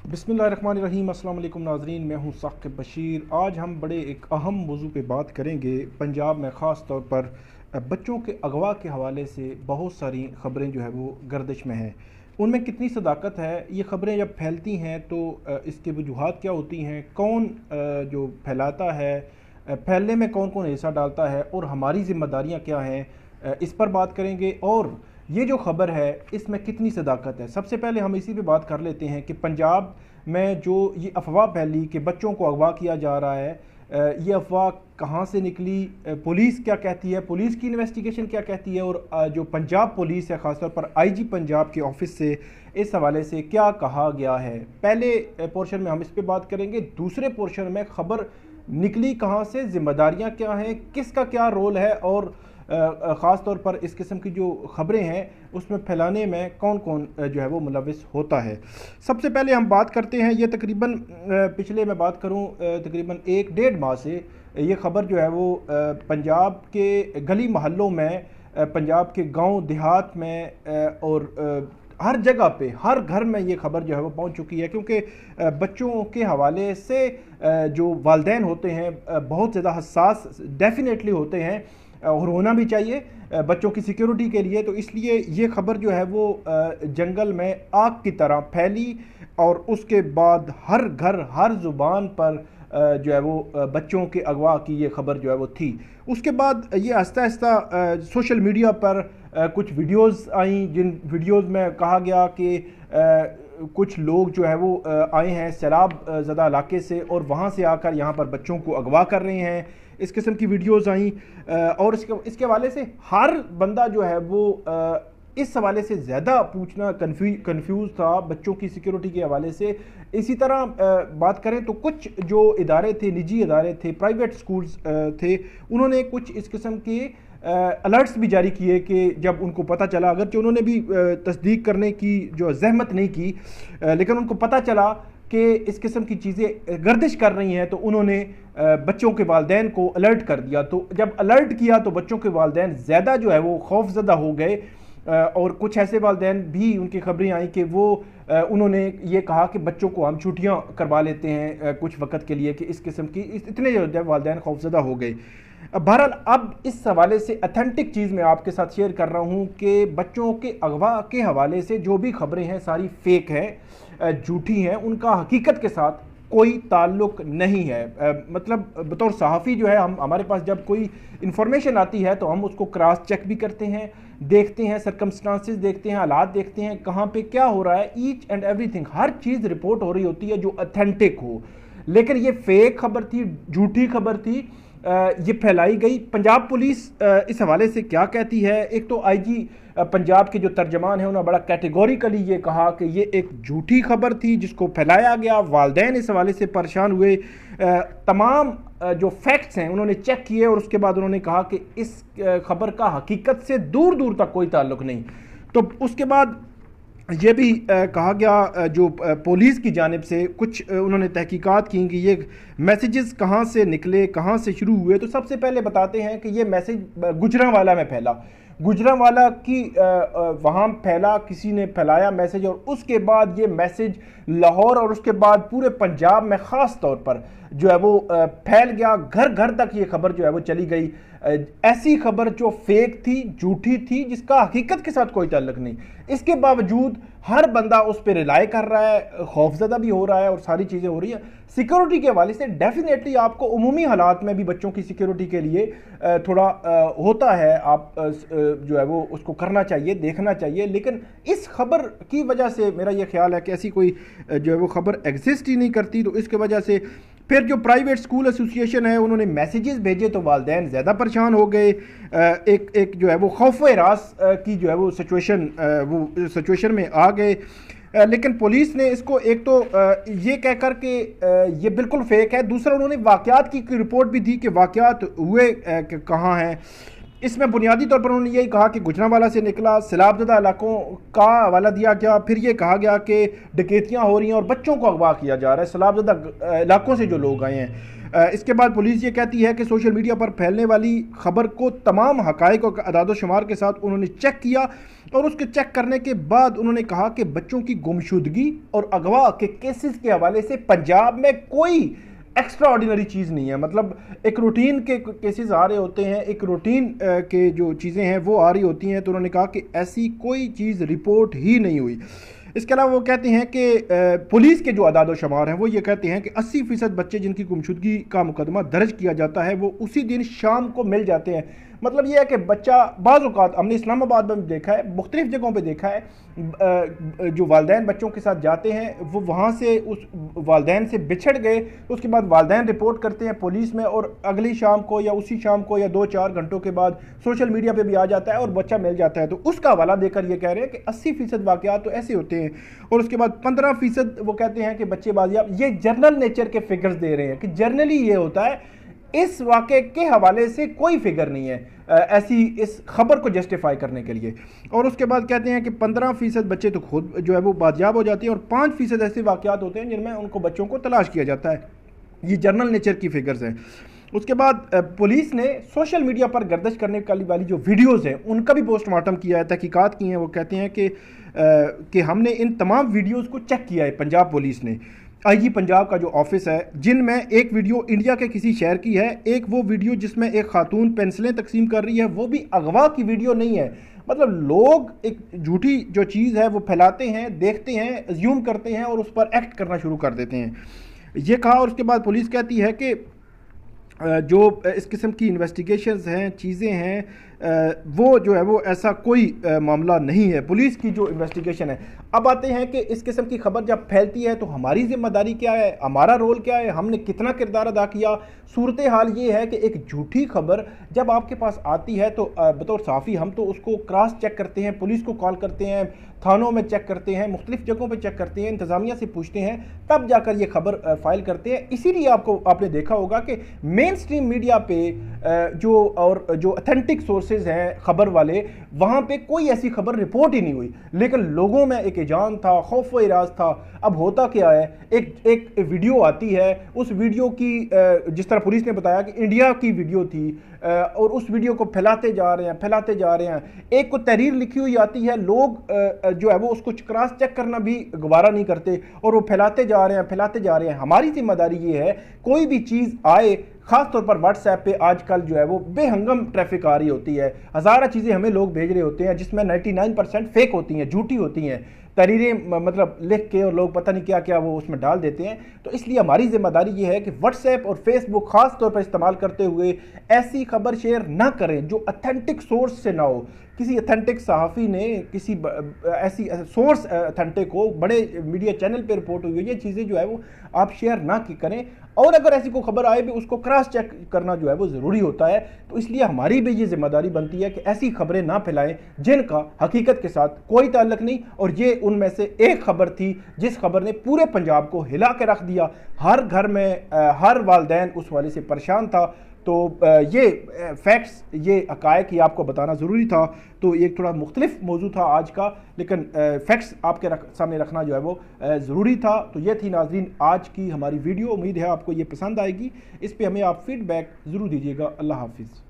बिस्मिल्लाहिर्रहमानिर्रहीम। अस्सलाम वालेकुम नाज़रीन, मैं हूं साक़िब बशीर। आज हम बड़े एक अहम मौजू पे बात करेंगे। पंजाब में ख़ास तौर पर बच्चों के अगवा के हवाले से बहुत सारी ख़बरें जो है वो गर्दिश में हैं। उनमें कितनी सदाकत है, ये ख़बरें जब फैलती हैं तो इसके वजूहात क्या होती हैं, कौन जो फैलाता है, फैलने में कौन कौन हिस्सा डालता है और हमारी ज़िम्मेदारियाँ क्या हैं, इस पर बात करेंगे। और ये जो ख़बर है इसमें कितनी सदाकत है। सबसे पहले हम इसी पे बात कर लेते हैं कि पंजाब में जो ये अफवाह फैली कि बच्चों को अगवा किया जा रहा है, ये अफवाह कहाँ से निकली, पुलिस क्या कहती है, पुलिस की इन्वेस्टिगेशन क्या कहती है, और जो पंजाब पुलिस है ख़ासतौर पर आईजी पंजाब के ऑफिस से इस हवाले से क्या कहा गया है। पहले पोर्शन में हम इस पर बात करेंगे। दूसरे पोर्शन में ख़बर निकली कहाँ से, ज़िम्मेदारियाँ क्या हैं, किसका क्या रोल है, और ख़ास तौर पर इस किस्म की जो ख़बरें हैं उसमें फैलाने में कौन कौन जो है वो मुलविस होता है। सबसे पहले हम बात करते हैं, ये तकरीबन पिछले मैं बात करूं तकरीबन 1-1.5 माह से ये ख़बर जो है वो पंजाब के गली मोहल्लों में, पंजाब के गांव देहात में और हर जगह पे, हर घर में ये ख़बर जो है वो पहुंच चुकी है। क्योंकि बच्चों के हवाले से जो वालिदैन होते हैं बहुत ज़्यादा हसास डेफिनेटली होते हैं और होना भी चाहिए बच्चों की सिक्योरिटी के लिए। तो इसलिए ये ख़बर जो है वो जंगल में आग की तरह फैली और उसके बाद हर घर हर ज़ुबान पर जो है वो बच्चों के अगवा की ये ख़बर जो है वो थी। उसके बाद ये आहिस्ता आहिस्ता सोशल मीडिया पर कुछ वीडियोस आई, जिन वीडियोस में कहा गया कि कुछ लोग जो है वो आए हैं सैलाब ज़दा इलाके से और वहाँ से आकर यहाँ पर बच्चों को अगवा कर रहे हैं। इस किस्म की वीडियोस आई और इसके हवाले से हर बंदा जो है वो इस हवाले से ज़्यादा पूछना कंफ्यूज था बच्चों की सिक्योरिटी के हवाले से। इसी तरह बात करें तो कुछ जो इदारे थे, निजी इदारे थे, प्राइवेट स्कूल्स थे, उन्होंने कुछ इस किस्म के अलर्ट्स भी जारी किए कि जब उनको पता चला, अगरचे उन्होंने भी तस्दीक करने की जो जहमत नहीं की, लेकिन उनको पता चला कि इस किस्म की चीज़ें गर्दिश कर रही हैं तो उन्होंने बच्चों के वालिदैन को अलर्ट कर दिया। तो जब अलर्ट किया तो बच्चों के वालिदैन ज़्यादा जो है वो खौफज़दा हो गए और कुछ ऐसे वालिदैन भी उनकी खबरें आई कि वो उन्होंने ये कहा कि बच्चों को हम छुट्टियां करवा लेते हैं कुछ वक्त के लिए, कि इस किस्म की इतने जो वालिदैन खौफज़दा हो गए। बहरहाल अब इस हवाले से अथेंटिक चीज़ मैं आपके साथ शेयर कर रहा हूँ कि बच्चों के अगवा के हवाले से जो भी खबरें हैं सारी फेक हैं, झूठी हैं, उनका हकीकत के साथ कोई ताल्लुक नहीं है। मतलब बतौर सहाफ़ी जो है हमारे पास जब कोई इन्फॉर्मेशन आती है तो हम उसको क्रॉस चेक भी करते हैं, देखते हैं, सर्कमस्टांसेस देखते हैं, हालात देखते हैं, कहाँ पे क्या हो रहा है, each and everything, her cheese report हो रही होती है जो अथेंटिक हो। लेकिन ये फेक खबर थी, झूठी खबर थी, ये फैलाई गई। पंजाब पुलिस इस हवाले से क्या कहती है, एक तो आईजी पंजाब के जो तर्जमान है उन्होंने बड़ा कैटेगोरिकली ये कहा कि ये एक झूठी खबर थी जिसको फैलाया गया, वालिदैन इस हवाले से परेशान हुए, तमाम जो फैक्ट्स हैं उन्होंने चेक किए और उसके बाद उन्होंने कहा कि इस खबर का हकीकत से दूर दूर तक कोई ताल्लुक नहीं। तो उसके बाद ये भी कहा गया जो पुलिस की जानिब से कुछ उन्होंने तहकीकात की कि ये मैसेजेस कहाँ से निकले, कहाँ से शुरू हुए। तो सबसे पहले बताते हैं कि ये मैसेज गुजरांवाला में फैला, गुजरांवाला की वहाँ फैला, किसी ने फैलाया मैसेज और उसके बाद ये मैसेज लाहौर और उसके बाद पूरे पंजाब में ख़ास तौर पर जो है वो फैल गया, घर घर तक ये खबर जो है वो चली गई। ऐसी खबर जो फेक थी, झूठी थी, जिसका हकीकत के साथ कोई ताल्लुक नहीं, इसके बावजूद हर बंदा उस पर रिलाई कर रहा है, खौफज़दा भी हो रहा है और सारी चीज़ें हो रही हैं। सिक्योरिटी के हवाले से डेफिनेटली आपको उमूमी हालात में भी बच्चों की सिक्योरिटी के लिए थोड़ा होता है, आप जो है वो उसको करना चाहिए, देखना चाहिए। लेकिन इस खबर की वजह से मेरा ये ख्याल है कि ऐसी कोई जो है वो खबर एग्जिस्ट ही नहीं करती। तो इसके वजह से फिर जो प्राइवेट स्कूल एसोसिएशन है उन्होंने मैसेजेस भेजे तो वालिदैन ज़्यादा परेशान हो गए। एक जो है वो खौफ रास की जो है वो सिचुएशन में आ गए। लेकिन पुलिस ने इसको एक तो ये कह कर के ये बिल्कुल फेक है, दूसरा उन्होंने वाक़यात की रिपोर्ट भी दी कि वाक़यात हुए कहाँ हैं। اس میں بنیادی طور پر انہوں نے یہی کہا کہ گجرانوالہ سے نکلا، سیلاب زدہ علاقوں کا حوالہ دیا گیا، پھر یہ کہا گیا کہ ڈکیتیاں ہو رہی ہیں اور بچوں کو اغوا کیا جا رہا ہے سیلاب زدہ علاقوں سے جو لوگ آئے ہیں۔ اس کے بعد پولیس یہ کہتی ہے کہ سوشل میڈیا پر پھیلنے والی خبر کو تمام حقائق اور اعداد و شمار کے ساتھ انہوں نے چیک کیا، اور اس کے چیک کرنے کے بعد انہوں نے کہا کہ بچوں کی گمشدگی اور اغوا کے کیسز کے حوالے سے پنجاب میں کوئی ایکسٹرا آرڈینری چیز نہیں ہے۔ مطلب ایک روٹین کے کیسز آ رہے ہوتے ہیں، ایک روٹین کے جو چیزیں ہیں وہ آ رہی ہوتی ہیں، تو انہوں نے کہا کہ ایسی کوئی چیز رپورٹ ہی نہیں ہوئی۔ اس کے علاوہ وہ کہتے ہیں کہ پولیس کے جو اعداد و شمار ہیں وہ یہ کہتے ہیں کہ 80% بچے جن کی گمشدگی کا مقدمہ درج کیا جاتا ہے وہ اسی دن شام کو مل جاتے ہیں۔ مطلب یہ ہے کہ بچہ بعض اوقات ہم نے اسلام آباد میں دیکھا ہے، مختلف جگہوں پہ دیکھا ہے، جو والدین بچوں کے ساتھ جاتے ہیں وہ وہاں سے اس والدین سے بچھڑ گئے، اس کے بعد والدین رپورٹ کرتے ہیں پولیس میں، اور اگلی شام کو یا اسی شام کو یا 2-4 گھنٹوں کے بعد سوشل میڈیا پہ بھی آ جاتا ہے اور بچہ مل جاتا ہے۔ تو اس کا حوالہ دے کر یہ کہہ رہے ہیں کہ 80% واقعات تو ایسے ہوتے ہیں، اور اس کے بعد 15% وہ کہتے ہیں کہ بچے بازیاب۔ یہ جرنل نیچر کے فگرز دے رہے ہیں کہ جرنلی یہ ہوتا ہے، اس واقعے کے حوالے سے کوئی فگر نہیں ہے ایسی اس خبر کو جسٹیفائی کرنے کے لیے۔ اور اس کے بعد کہتے ہیں کہ 15% بچے تو خود جو ہے وہ بازیاب ہو جاتے ہیں، اور 5% ایسے واقعات ہوتے ہیں جن میں ان کو بچوں کو تلاش کیا جاتا ہے۔ یہ جرنل نیچر کی فگرز ہیں۔ اس کے بعد پولیس نے سوشل میڈیا پر گردش کرنے والی جو ویڈیوز ہیں ان کا بھی پوسٹ مارٹم کیا ہے، تحقیقات کی ہیں۔ وہ کہتے ہیں کہ ہم نے ان تمام ویڈیوز کو چیک کیا ہے، پنجاب پولیس نے، آئی جی پنجاب کا جو آفس ہے، جن میں ایک ویڈیو انڈیا کے کسی شہر کی ہے، ایک وہ ویڈیو جس میں ایک خاتون پینسلیں تقسیم کر رہی ہے، وہ بھی اغوا کی ویڈیو نہیں ہے۔ مطلب لوگ ایک جھوٹی جو چیز ہے وہ پھیلاتے ہیں، دیکھتے ہیں، ازیوم کرتے ہیں اور اس پر ایکٹ کرنا شروع کر دیتے ہیں، یہ کہا۔ اور اس کے بعد پولیس کہتی ہے کہ جو اس قسم کی انویسٹیگیشنز ہیں، چیزیں ہیں، وہ جو ہے وہ ایسا کوئی معاملہ نہیں ہے پولیس کی جو انویسٹیگیشن ہے۔ اب آتے ہیں کہ اس قسم کی خبر جب پھیلتی ہے تو ہماری ذمہ داری کیا ہے، ہمارا رول کیا ہے، ہم نے کتنا کردار ادا کیا۔ صورتحال یہ ہے کہ ایک جھوٹی خبر جب آپ کے پاس آتی ہے تو بطور صحافی ہم تو اس کو کراس چیک کرتے ہیں، پولیس کو کال کرتے ہیں، تھانوں میں چیک کرتے ہیں، مختلف جگہوں پہ چیک کرتے ہیں، انتظامیہ سے پوچھتے ہیں، تب جا کر یہ خبر فائل کرتے ہیں۔ اسی لیے آپ نے دیکھا ہوگا کہ مین سٹریم میڈیا پہ جو اتھینٹک سورسز ہیں خبر والے، وہاں پہ کوئی ایسی خبر رپورٹ ہی نہیں ہوئی، لیکن لوگوں میں ایک اذعان تھا، خوف و اراض تھا۔ اب ہوتا کیا ہے، ایک ویڈیو آتی ہے، اس ویڈیو کی جس طرح پولیس نے بتایا کہ انڈیا کی ویڈیو تھی، اور اس ویڈیو کو پھیلاتے جا رہے ہیں۔ ایک کو تحریر لکھی ہوئی آتی ہے، لوگ جو ہے وہ اس کو کراس چیک کرنا بھی گوارا نہیں کرتے، اور وہ پھیلاتے جا رہے ہیں۔ ہماری ذمہ داری یہ ہے، کوئی بھی چیز آئے، خاص طور پر واٹس ایپ پہ آج کل جو ہے وہ بے ہنگم ٹریفک آ رہی ہوتی ہے، ہزارہ چیزیں ہمیں لوگ بھیج رہے ہوتے ہیں جس میں 99% فیک ہوتی ہیں، جھوٹی ہوتی ہیں، تحریریں مطلب لکھ کے اور لوگ پتہ نہیں کیا کیا وہ اس میں ڈال دیتے ہیں۔ تو اس لیے ہماری ذمہ داری یہ ہے کہ واٹس ایپ اور فیس بک خاص طور پر استعمال کرتے ہوئے ایسی خبر شیئر نہ کریں جو اتھینٹک سورس سے نہ ہو، کسی اتھینٹک صحافی نے کسی ایسی سورس اتھینٹک ہو، بڑے میڈیا چینل پہ رپورٹ ہوئی ہو، یہ چیزیں جو ہے وہ آپ شیئر نہ کریں، اور اگر ایسی کوئی خبر آئے بھی اس کو کراس چیک کرنا جو ہے وہ ضروری ہوتا ہے۔ تو اس لیے ہماری بھی یہ ذمہ داری بنتی ہے کہ ایسی خبریں نہ پھیلائیں جن کا حقیقت کے ساتھ کوئی تعلق نہیں، اور یہ ان میں سے ایک خبر تھی جس خبر نے پورے پنجاب کو ہلا کے رکھ دیا، ہر گھر میں ہر والدین اس والے سے پریشان تھا۔ تو یہ فیکٹس، یہ حقائق یہ آپ کو بتانا ضروری تھا۔ تو یہ تھوڑا مختلف موضوع تھا آج کا، لیکن فیکٹس آپ کے سامنے رکھنا جو ہے وہ ضروری تھا۔ تو یہ تھی ناظرین آج کی ہماری ویڈیو، امید ہے آپ کو یہ پسند آئے گی، اس پہ ہمیں آپ فیڈ بیک ضرور دیجیے گا۔ اللہ حافظ۔